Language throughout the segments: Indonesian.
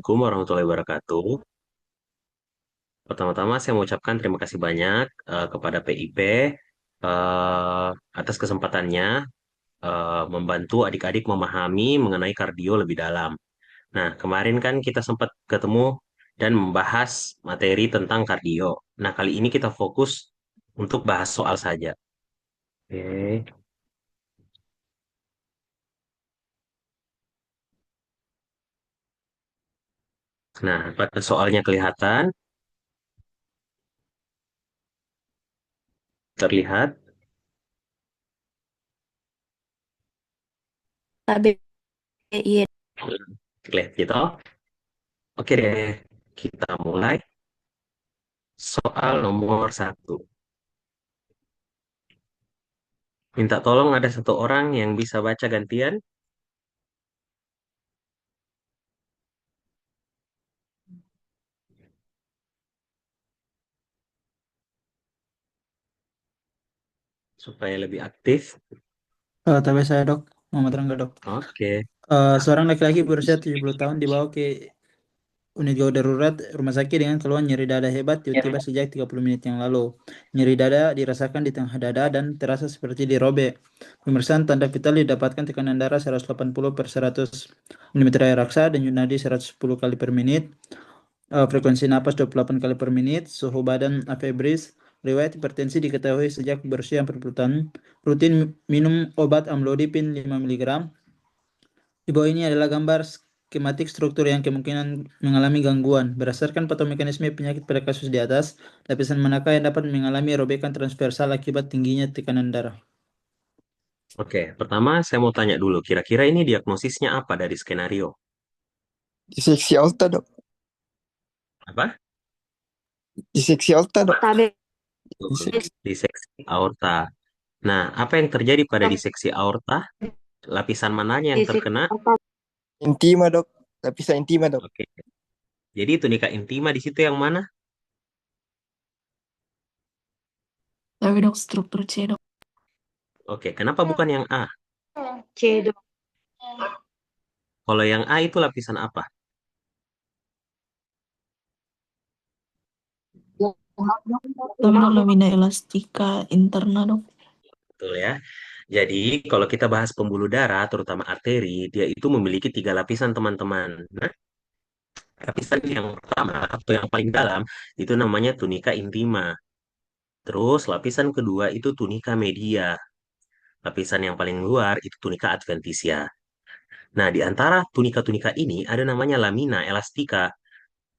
Assalamualaikum warahmatullahi wabarakatuh. Pertama-tama saya mengucapkan terima kasih banyak kepada PIP atas kesempatannya membantu adik-adik memahami mengenai kardio lebih dalam. Nah, kemarin kan kita sempat ketemu dan membahas materi tentang kardio. Nah, kali ini kita fokus untuk bahas soal saja. Oke. Nah, pada soalnya kelihatan, terlihat. KBI. Lihat gitu. Oke deh, kita mulai soal nomor satu. Minta tolong ada satu orang yang bisa baca gantian supaya lebih aktif. Tapi saya dok, Muhammad Rangga dok. Oke, Seorang laki-laki berusia 70 tahun dibawa ke unit gawat darurat rumah sakit dengan keluhan nyeri dada hebat tiba-tiba sejak 30 menit yang lalu. Nyeri dada dirasakan di tengah dada dan terasa seperti dirobek. Pemeriksaan tanda vital didapatkan tekanan darah 180 per 100 mm air raksa, denyut nadi 110 kali per menit, frekuensi napas 28 kali per menit, suhu badan afebris. Riwayat hipertensi diketahui sejak berusia 40 tahun. Rutin minum obat amlodipin 5 mg. Di bawah ini adalah gambar skematik struktur yang kemungkinan mengalami gangguan. Berdasarkan patomekanisme penyakit pada kasus di atas, lapisan manakah yang dapat mengalami robekan transversal akibat tingginya tekanan darah? oke. Pertama, saya mau tanya dulu, kira-kira ini diagnosisnya apa dari skenario? Diseksi aorta, dok. Apa? Diseksi aorta, dok. Diseksi. Diseksi aorta. Nah, apa yang terjadi pada diseksi aorta? Lapisan mananya yang terkena? Intima, dok. Lapisan intima, dok. Oke. Jadi tunika intima di situ yang mana? Tapi dok struktur C dok. Oke, kenapa bukan yang A? C dok. Kalau yang A itu lapisan apa? Tapi dok lamina elastika interna dok. Betul ya. Jadi, kalau kita bahas pembuluh darah, terutama arteri, dia itu memiliki tiga lapisan, teman-teman. Nah, lapisan yang pertama atau yang paling dalam itu namanya tunika intima. Terus lapisan kedua itu tunika media. Lapisan yang paling luar itu tunika adventitia. Nah, di antara tunika-tunika ini ada namanya lamina elastika.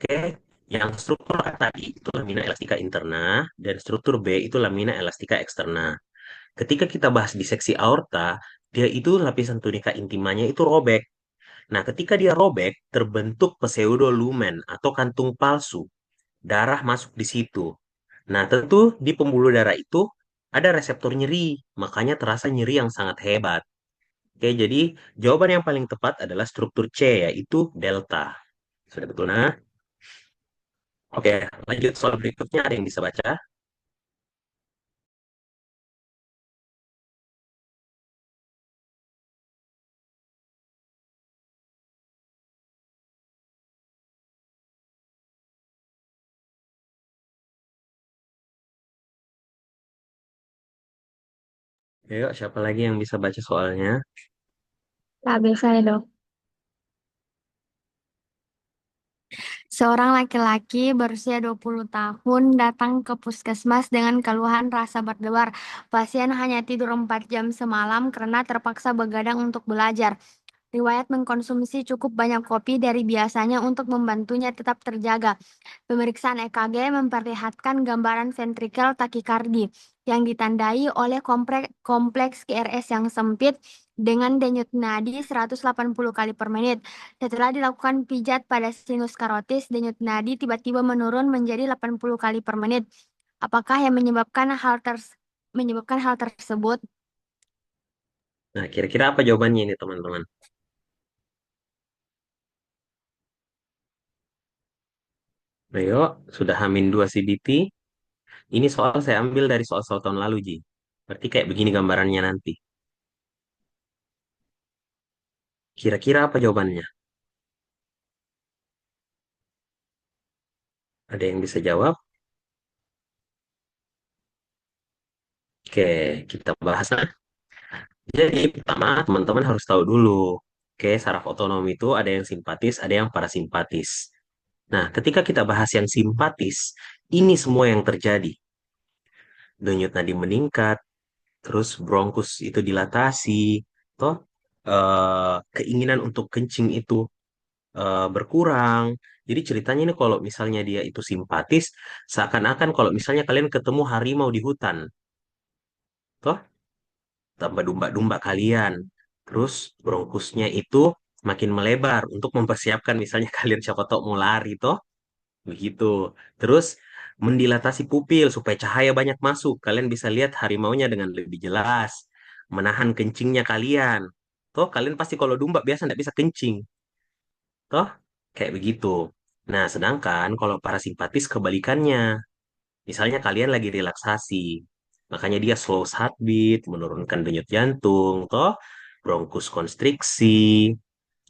Oke, yang struktur A tadi itu lamina elastika interna dan struktur B itu lamina elastika eksterna. Ketika kita bahas diseksi aorta, dia itu lapisan tunika intimanya itu robek. Nah, ketika dia robek, terbentuk pseudolumen atau kantung palsu. Darah masuk di situ. Nah, tentu di pembuluh darah itu ada reseptor nyeri, makanya terasa nyeri yang sangat hebat. Oke, jadi jawaban yang paling tepat adalah struktur C, yaitu delta. Sudah betul, nah? Oke, lanjut soal berikutnya. Ada yang bisa baca? Ayo, siapa lagi yang bisa baca soalnya? KB saya dok. Seorang laki-laki berusia 20 tahun datang ke puskesmas dengan keluhan rasa berdebar. Pasien hanya tidur 4 jam semalam karena terpaksa begadang untuk belajar. Riwayat mengkonsumsi cukup banyak kopi dari biasanya untuk membantunya tetap terjaga. Pemeriksaan EKG memperlihatkan gambaran ventrikel takikardi yang ditandai oleh kompleks QRS yang sempit dengan denyut nadi 180 kali per menit. Setelah dilakukan pijat pada sinus karotis, denyut nadi tiba-tiba menurun menjadi 80 kali per menit. Apakah yang menyebabkan hal tersebut? Nah, kira-kira apa jawabannya ini, teman-teman? Ayo, sudah Hamin 2 CBT. Ini soal saya ambil dari soal-soal tahun lalu, Ji. Berarti kayak begini gambarannya nanti. Kira-kira apa jawabannya? Ada yang bisa jawab? Oke, kita bahas. Nah, jadi pertama teman-teman harus tahu dulu. Oke, saraf otonom itu ada yang simpatis, ada yang parasimpatis. Nah, ketika kita bahas yang simpatis, ini semua yang terjadi. Denyut nadi meningkat, terus bronkus itu dilatasi, toh keinginan untuk kencing itu berkurang. Jadi ceritanya ini kalau misalnya dia itu simpatis, seakan-akan kalau misalnya kalian ketemu harimau di hutan, toh tambah domba-domba kalian. Terus bronkusnya itu makin melebar untuk mempersiapkan misalnya kalian siapa tahu mau lari toh, begitu. Terus mendilatasi pupil supaya cahaya banyak masuk. Kalian bisa lihat harimaunya dengan lebih jelas. Menahan kencingnya kalian. Toh kalian pasti kalau domba biasa nggak bisa kencing. Toh kayak begitu. Nah, sedangkan kalau parasimpatis kebalikannya. Misalnya kalian lagi relaksasi, makanya dia slow heartbeat, menurunkan denyut jantung, toh bronkus konstriksi,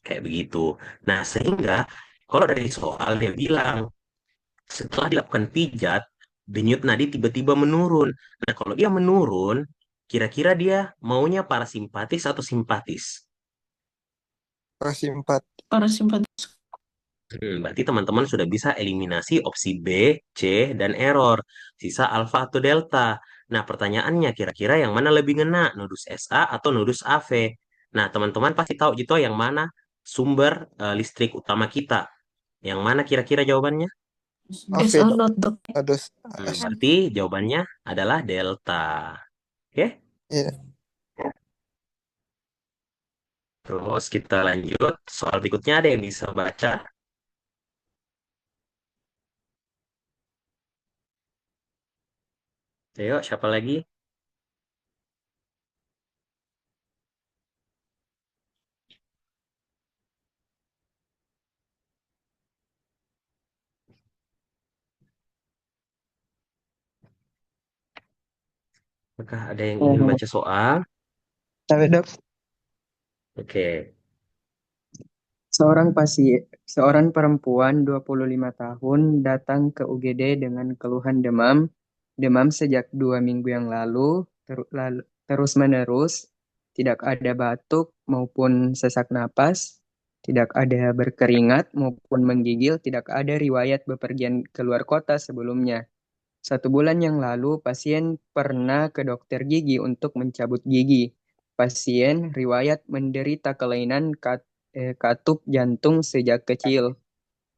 kayak begitu. Nah, sehingga kalau dari soal dia bilang setelah dilakukan pijat, denyut nadi tiba-tiba menurun. Nah, kalau dia menurun, kira-kira dia maunya parasimpatis atau simpatis? Parasimpat. Parasimpatis. Berarti teman-teman sudah bisa eliminasi opsi B, C, dan error. Sisa alfa atau delta. Nah, pertanyaannya kira-kira yang mana lebih ngena? Nodus SA atau nodus AV? Nah, teman-teman pasti tahu gitu yang mana sumber listrik utama kita. Yang mana kira-kira jawabannya? AV SO dok. dot dok. Ados. Berarti jawabannya adalah delta. Oke? Iya. Terus kita lanjut. Soal berikutnya ada yang bisa baca? Ayo, siapa lagi? Apakah ada yang ingin baca soal? Tapi dok, Oke. Seorang perempuan 25 tahun datang ke UGD dengan keluhan demam sejak 2 minggu yang lalu, terus-menerus, tidak ada batuk maupun sesak napas, tidak ada berkeringat maupun menggigil, tidak ada riwayat bepergian keluar kota sebelumnya. 1 bulan yang lalu, pasien pernah ke dokter gigi untuk mencabut gigi. Pasien riwayat menderita kelainan katup jantung sejak kecil.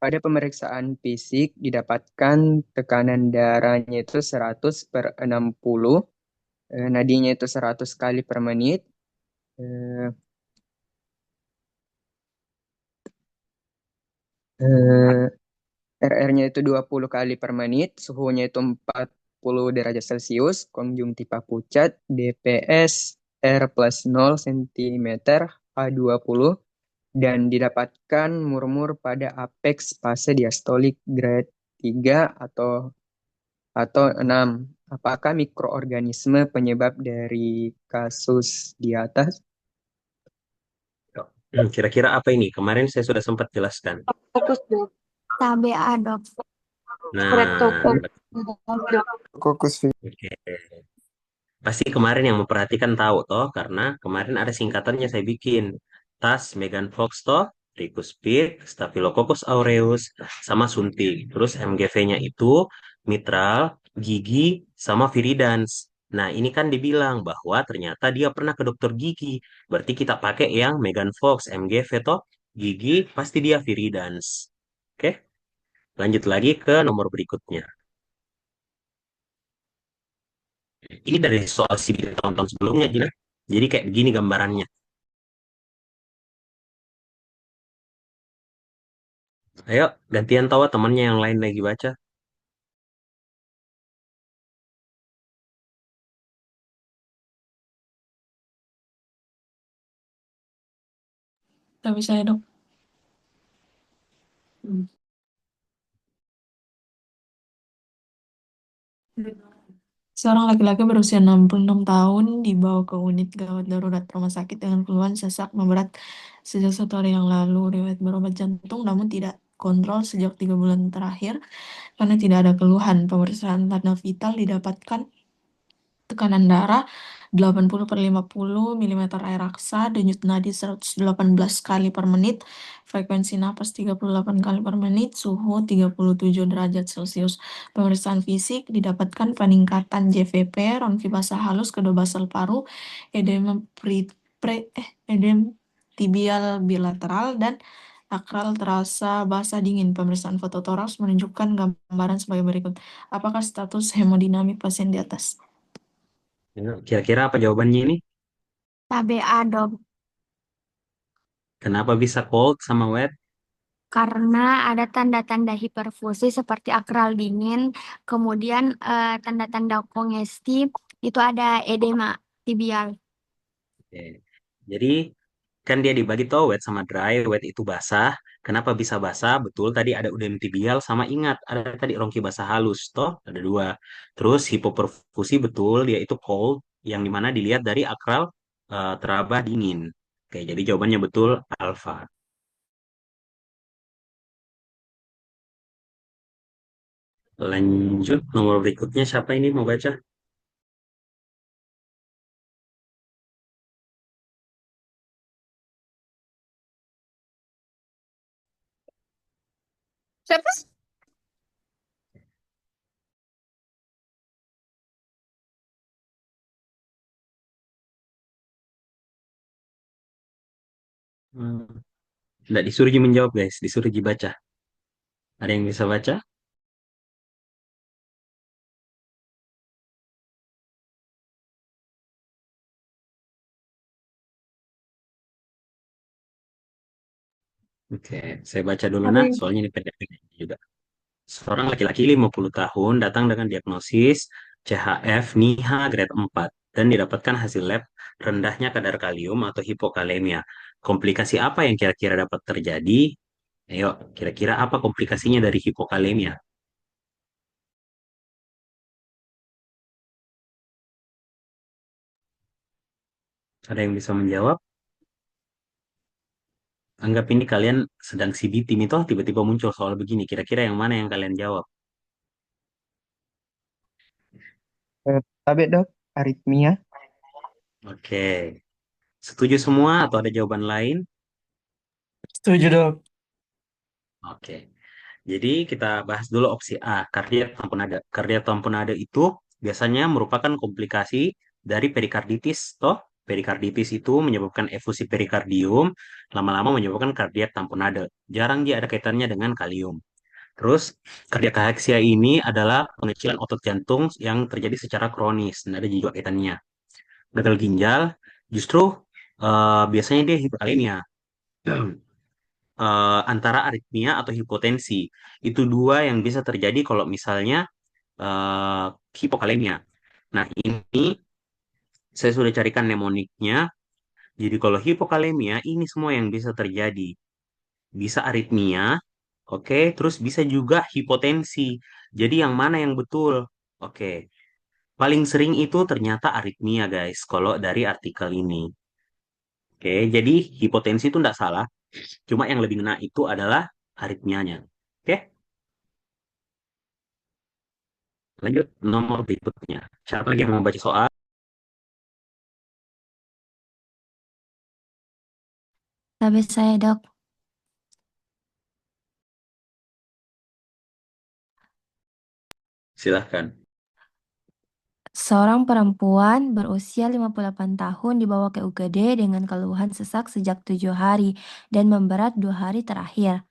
Pada pemeriksaan fisik didapatkan tekanan darahnya itu 100/60, nadinya itu 100 kali per menit, eh, eh, RR-nya itu 20 kali per menit, suhunya itu 40 derajat Celcius, konjungtiva pucat, DPS R plus 0 cm, H20, dan didapatkan murmur pada apex fase diastolik grade 3 atau 6. Apakah mikroorganisme penyebab dari kasus di atas? Kira-kira apa ini? Kemarin saya sudah sempat jelaskan. Fokus dok. TBA dok. Nah, Kokus oke. Pasti kemarin yang memperhatikan tahu toh, karena kemarin ada singkatannya saya bikin. Tas Megan Fox toh, Ricus pip, Staphylococcus aureus, sama suntik. Terus MGV-nya itu mitral, gigi, sama viridans. Nah, ini kan dibilang bahwa ternyata dia pernah ke dokter gigi. Berarti kita pakai yang Megan Fox, MGV toh, gigi, pasti dia viridans. Oke, lanjut lagi ke nomor berikutnya. Ini dari soal CBT tahun-tahun sebelumnya, Gina. Jadi kayak begini gambarannya. Ayo, gantian tawa temannya yang lain lagi baca. Tapi saya dok. Seorang laki-laki berusia 66 tahun dibawa ke unit gawat darurat rumah sakit dengan keluhan sesak memberat sejak 1 hari yang lalu. Riwayat berobat jantung namun tidak kontrol sejak 3 bulan terakhir karena tidak ada keluhan. Pemeriksaan tanda vital didapatkan tekanan darah 80/50 mm air raksa, denyut nadi 118 kali per menit, frekuensi napas 38 kali per menit, suhu 37 derajat Celcius. Pemeriksaan fisik didapatkan peningkatan JVP, ronki basal halus kedua basal paru, edema edem tibial bilateral, dan akral terasa basah dingin. Pemeriksaan fototoraks menunjukkan gambaran sebagai berikut. Apakah status hemodinamik pasien di atas? Kira-kira apa jawabannya ini? Tabe A, Dok. Kenapa bisa cold sama wet? Karena ada tanda-tanda hiperfusi seperti akral dingin, kemudian tanda-tanda kongestif, itu ada edema tibial. Oke. Jadi kan dia dibagi tuh wet sama dry. Wet itu basah. Kenapa bisa basah? Betul tadi ada udem tibial sama ingat ada tadi rongki basah halus toh ada dua. Terus hipoperfusi betul dia itu cold yang dimana dilihat dari akral teraba dingin. Oke, jadi jawabannya betul alfa. Lanjut nomor berikutnya siapa ini mau baca? Siapa? Hmm. Nggak disuruh Ji menjawab guys, disuruh Ji baca. Ada yang bisa baca? Oke, saya baca dulu nah, Tabe. soalnya ini pendek juga. Seorang laki-laki 50 tahun datang dengan diagnosis CHF NIHA grade 4 dan didapatkan hasil lab rendahnya kadar kalium atau hipokalemia. Komplikasi apa yang kira-kira dapat terjadi? Ayo, kira-kira apa komplikasinya dari hipokalemia? Ada yang bisa menjawab? Anggap ini kalian sedang CBT nih toh tiba-tiba muncul soal begini. Kira-kira yang mana yang kalian jawab? Tabe dok, aritmia. Oke, setuju semua atau ada jawaban lain? Setuju dok. Oke. Jadi kita bahas dulu opsi A, kardiak tamponade. Kardiak tamponade itu biasanya merupakan komplikasi dari perikarditis, toh. Perikarditis itu menyebabkan efusi perikardium, lama-lama menyebabkan kardiak tamponade. Jarang dia ada kaitannya dengan kalium. Terus, kardiakaheksia ini adalah pengecilan otot jantung yang terjadi secara kronis. Nah, ada juga kaitannya. Gagal ginjal, justru biasanya dia hipokalemia. Antara aritmia atau hipotensi. Itu dua yang bisa terjadi kalau misalnya eh, hipokalemia. Nah, ini saya sudah carikan mnemoniknya. Jadi kalau hipokalemia ini semua yang bisa terjadi. Bisa aritmia, oke, terus bisa juga hipotensi. Jadi yang mana yang betul? Oke, paling sering itu ternyata aritmia, guys, kalau dari artikel ini. Oke, jadi hipotensi itu tidak salah. Cuma yang lebih ngena itu adalah aritmianya. Oke, lanjut nomor berikutnya. Siapa lagi yang mau baca soal? Tabe saya, Dok. Silahkan. Seorang perempuan berusia 58 tahun dibawa ke UGD dengan keluhan sesak sejak 7 hari dan memberat 2 hari terakhir.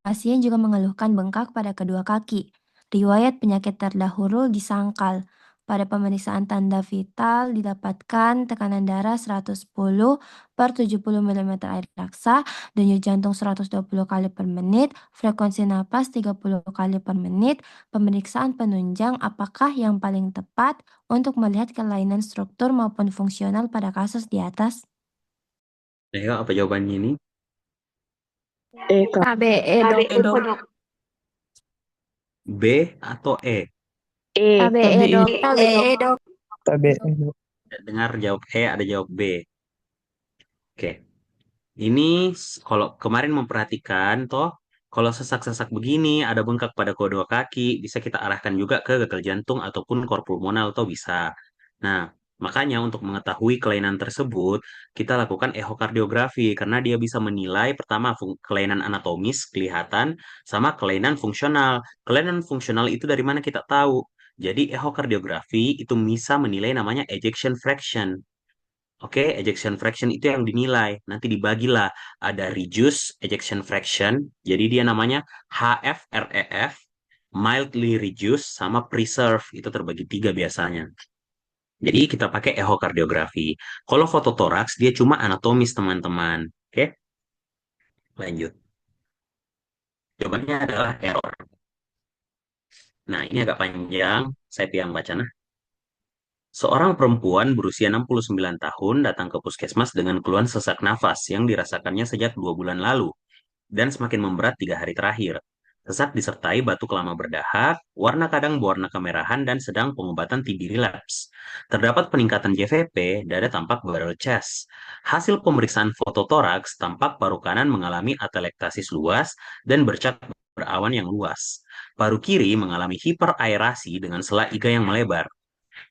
Pasien juga mengeluhkan bengkak pada kedua kaki. Riwayat penyakit terdahulu di sangkal. Pada pemeriksaan tanda vital didapatkan tekanan darah 110/70 mm air raksa, denyut jantung 120 kali per menit, frekuensi napas 30 kali per menit. Pemeriksaan penunjang apakah yang paling tepat untuk melihat kelainan struktur maupun fungsional pada kasus di atas? Ayo, apa jawabannya ini? KBE, Dok. Dok. B atau E? KBE, Dok. KBE. Dok. Tabe dok. Dengar jawab E, ada jawab B. Oke. Ini kalau kemarin memperhatikan toh Kalau sesak-sesak begini, ada bengkak pada kedua kaki, bisa kita arahkan juga ke gagal jantung ataupun kor pulmonal atau bisa. Nah, makanya untuk mengetahui kelainan tersebut, kita lakukan ehokardiografi karena dia bisa menilai pertama kelainan anatomis kelihatan sama kelainan fungsional. Kelainan fungsional itu dari mana kita tahu? Jadi ehokardiografi itu bisa menilai namanya ejection fraction. Oke, ejection fraction itu yang dinilai. Nanti dibagilah ada reduce ejection fraction. Jadi dia namanya HFREF, mildly reduce sama preserve. Itu terbagi tiga biasanya. Jadi kita pakai ehokardiografi. Kalau fototoraks dia cuma anatomis teman-teman. Oke, lanjut. Jawabannya adalah error. Nah, ini agak panjang. Saya yang baca. Nah, seorang perempuan berusia 69 tahun datang ke puskesmas dengan keluhan sesak nafas yang dirasakannya sejak 2 bulan lalu dan semakin memberat 3 hari terakhir. Sesak disertai batuk lama berdahak, warna kadang berwarna kemerahan, dan sedang pengobatan TB relapse. Terdapat peningkatan JVP, dada tampak barrel chest. Hasil pemeriksaan fototoraks tampak paru kanan mengalami atelektasis luas dan bercak berawan yang luas. Paru kiri mengalami hiperaerasi dengan sela iga yang melebar.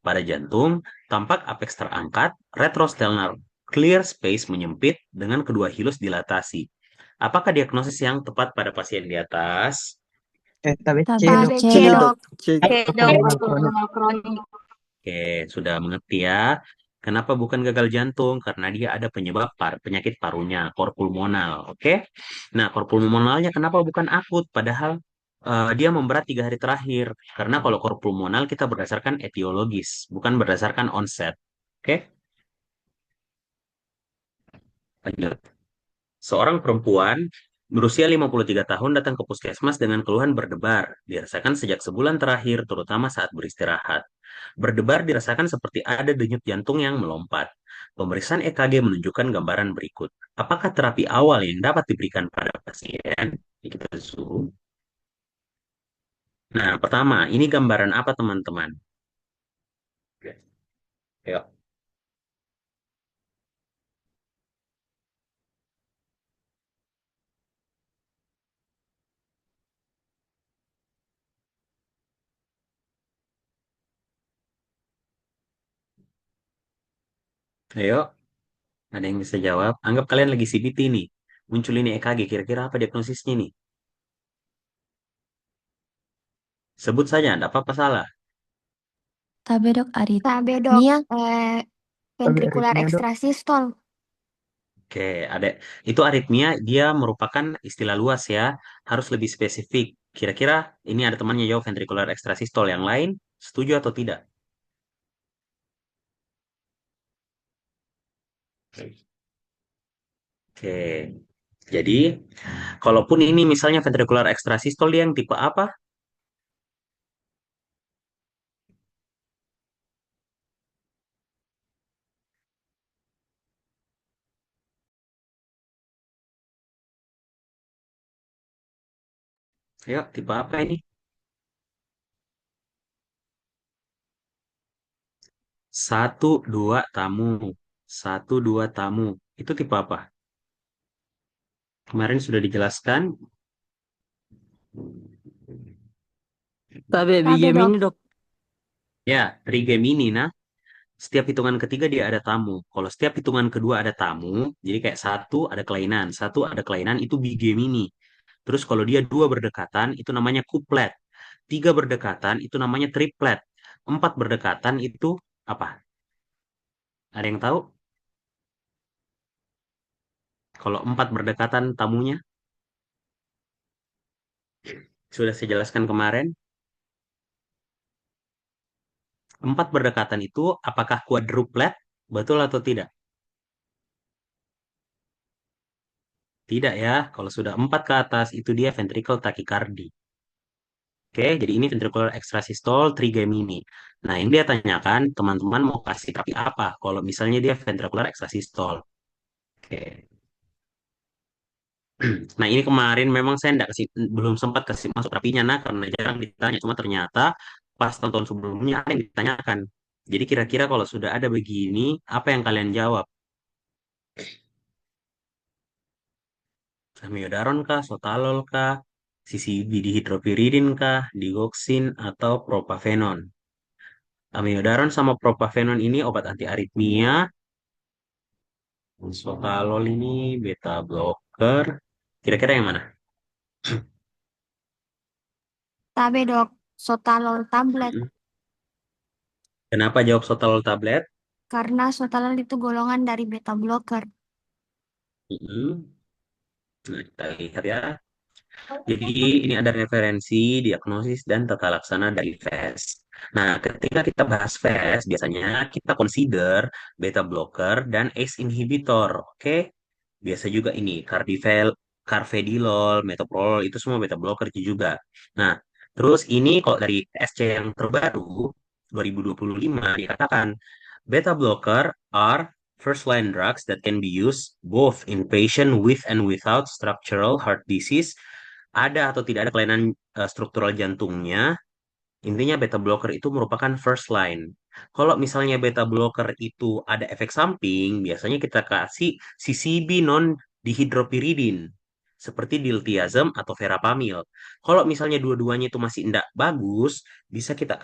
Pada jantung, tampak apeks terangkat, retrosternal clear space menyempit dengan kedua hilus dilatasi. Apakah diagnosis yang tepat pada pasien di atas? Tapi C Tabe dok. C, C dok. dok. C C, dok. kronik. Kronik. Oke, sudah mengerti ya. Kenapa bukan gagal jantung? Karena dia ada penyebab penyakit parunya, kor pulmonal. Oke. Nah, kor pulmonalnya kenapa bukan akut? Padahal dia memberat 3 hari terakhir. Karena kalau kor pulmonal kita berdasarkan etiologis, bukan berdasarkan onset. Oke, lanjut. Seorang perempuan berusia 53 tahun datang ke puskesmas dengan keluhan berdebar. Dirasakan sejak sebulan terakhir, terutama saat beristirahat. Berdebar dirasakan seperti ada denyut jantung yang melompat. Pemeriksaan EKG menunjukkan gambaran berikut. Apakah terapi awal yang dapat diberikan pada pasien? Ini kita zoom. Nah, pertama, ini gambaran apa teman-teman? Oke, Ayo, ayo, ada yang bisa jawab? Anggap kalian lagi CBT nih. Muncul ini EKG, kira-kira apa diagnosisnya nih? Sebut saja, tidak apa-apa salah. Tabe, dok. Tabe, dok. Ventrikular ekstrasistol. Oke, ada itu aritmia, dia merupakan istilah luas ya, harus lebih spesifik. Kira-kira ini ada temannya jawab ventricular extrasystole, yang lain setuju atau tidak? Oke, jadi kalaupun ini misalnya ventricular extrasystole dia yang tipe apa? Ayo, tipe apa ini? Satu dua tamu, satu dua tamu. Itu tipe apa? Kemarin sudah dijelaskan. Tabe Tabe, dok. Gemini dok. Ya, trigemini. Nah, setiap hitungan ketiga dia ada tamu. Kalau setiap hitungan kedua ada tamu, jadi kayak satu ada kelainan itu bigemini. Terus kalau dia dua berdekatan itu namanya kuplet. Tiga berdekatan itu namanya triplet. Empat berdekatan itu apa? Ada yang tahu? Kalau empat berdekatan tamunya sudah saya jelaskan kemarin. Empat berdekatan itu apakah quadruplet? Betul atau tidak? Tidak ya. Kalau sudah empat ke atas itu dia ventricle tachycardy. Oke, jadi ini ventricular extrasystole trigemini. Nah, yang dia tanyakan, teman-teman mau kasih terapi apa? Kalau misalnya dia ventricular extrasystole. Oke. Nah, ini kemarin memang saya belum sempat kasih masuk terapinya, nah, karena jarang ditanya. Cuma ternyata pas tahun-tahun sebelumnya ada yang ditanyakan. Jadi kira-kira kalau sudah ada begini, apa yang kalian jawab? Amiodaron kah? Sotalol kah? CCB dihidropiridin kah, digoxin, atau propafenon. Amiodaron sama propafenon ini obat anti aritmia. Sotalol ini beta blocker. Kira-kira yang mana? Tabe dok, sotalol tablet. Mm-mm. Kenapa jawab sotalol tablet? Karena sotalol itu golongan dari beta blocker. Mm-mm. Nah, kita lihat ya. Jadi ini ada referensi, diagnosis, dan tata laksana dari FAST. Nah, ketika kita bahas FAST, biasanya kita consider beta blocker dan ACE inhibitor. Oke? Biasa juga ini, carvedilol, metoprolol, itu semua beta blocker juga. Nah, terus ini kalau dari SC yang terbaru, 2025, dikatakan beta blocker are first line drugs that can be used both in patient with and without structural heart disease, ada atau tidak ada kelainan struktural jantungnya. Intinya beta blocker itu merupakan first line. Kalau misalnya beta blocker itu ada efek samping, biasanya kita kasih CCB non dihidropiridin seperti diltiazem atau verapamil. Kalau misalnya dua-duanya itu masih tidak bagus, bisa kita